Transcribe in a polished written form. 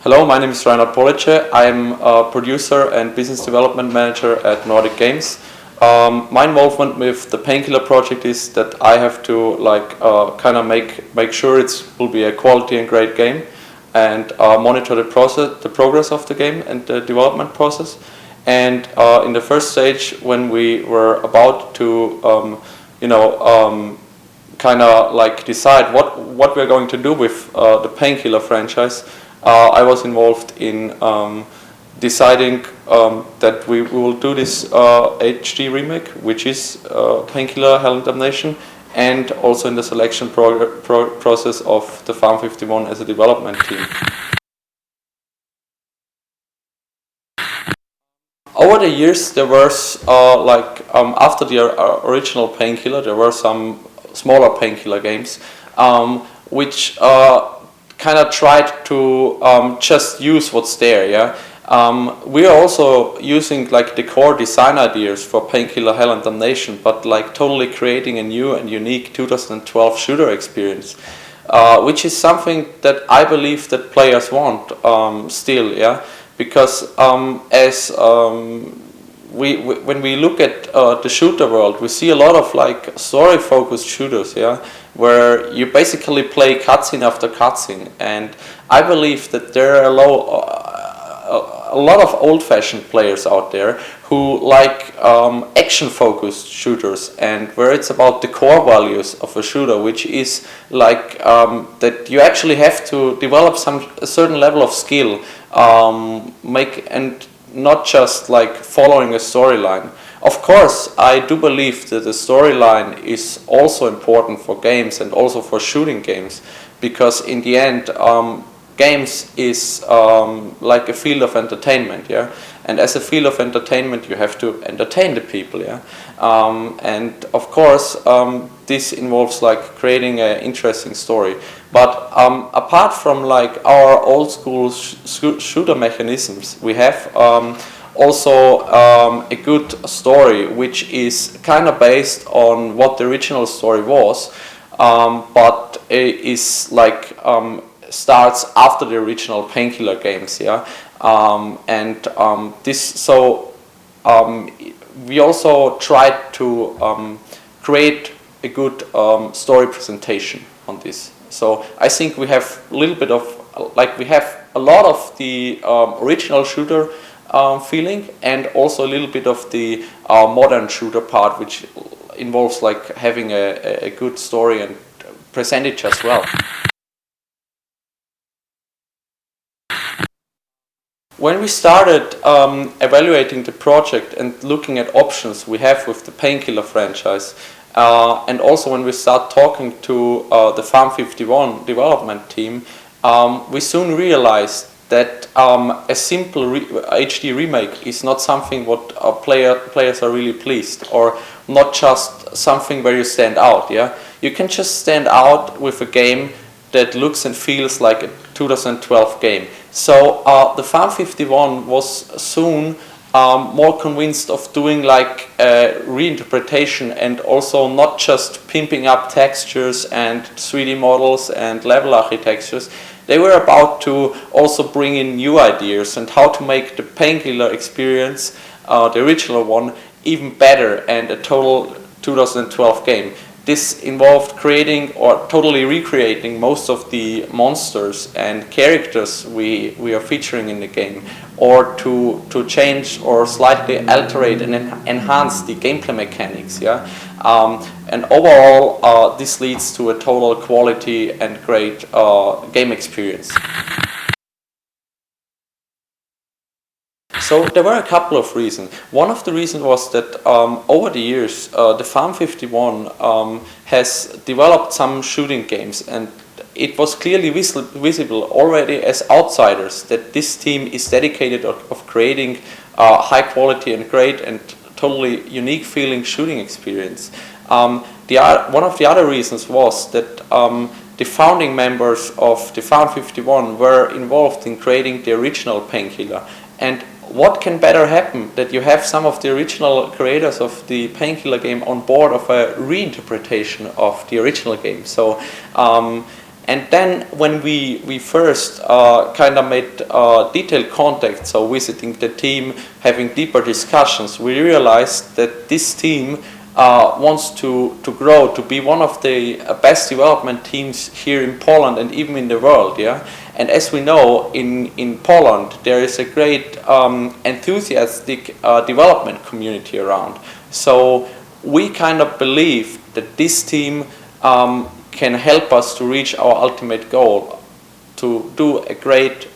Hello, my name is Reinard Pollice. I'm a producer and business development manager at Nordic Games. My involvement with the Painkiller project is that I have to kind of make sure it will be a quality and great game, and monitor the progress of the game and the development process. And in the first stage, when we were about to kind of decide what we're going to do with the Painkiller franchise, I was involved in deciding that we will do this HD remake, which is Painkiller Hell and Damnation, and also in the selection process of the Farm 51 as a development team. Over the years, there was after the original Painkiller, there were some smaller Painkiller games which kind of tried to just use what's there. Yeah, we are also using the core design ideas for Painkiller Hell and Damnation, but totally creating a new and unique 2012 shooter experience, which is something that I believe that players want still. Yeah, because when we look at the shooter world, we see a lot of story-focused shooters, yeah, where you basically play cutscene after cutscene, and I believe that there are a lot of old-fashioned players out there who like action-focused shooters, and where it's about the core values of a shooter, which is that you actually have to develop a certain level of skill, and not just following a storyline. Of course, I do believe that the storyline is also important for games and also for shooting games, because in the end, games is like a field of entertainment, yeah. And as a field of entertainment, you have to entertain the people, yeah. And of course, this involves creating an interesting story. But apart from our old school shooter mechanisms, we have also a good story, which is kind of based on what the original story was, but it is starts after the original Painkiller games, yeah. We also tried to create a good story presentation on this. So I think we have a little bit of we have a lot of the original shooter feeling, and also a little bit of the modern shooter part, which involves having a good story and percentage as well. When we started evaluating the project and looking at options we have with the Painkiller franchise, and also when we start talking to the Farm 51 development team, we soon realized that a simple HD remake is not something what players are really pleased, or not just something where you stand out. Yeah, you can just stand out with a game that looks and feels like a 2012 game. So the Farm 51 was soon more convinced of doing reinterpretation, and also not just pimping up textures and 3D models and level architectures. They were about to also bring in new ideas and how to make the Painkiller experience, the original one, even better, and a total 2012 game. This involved creating or totally recreating most of the monsters and characters we are featuring in the game, or to change or slightly alterate and enhance the gameplay mechanics. Yeah, and overall, this leads to a total quality and great game experience. So there were a couple of reasons. One of the reasons was that over the years, the Farm 51 has developed some shooting games, and it was clearly visible already as outsiders that this team is dedicated of creating high quality and great and totally unique feeling shooting experience. One of the other reasons was that the founding members of the Farm 51 were involved in creating the original Painkiller. And what can better happen that you have some of the original creators of the Painkiller game on board of a reinterpretation of the original game. So And then when we first kind of made detailed contact, so visiting the team, having deeper discussions, we realized that this team wants to grow to be one of the best development teams here in Poland and even in the world. Yeah? And as we know, in Poland there is a great enthusiastic development community around. So we kind of believe that this team can help us to reach our ultimate goal, to do a great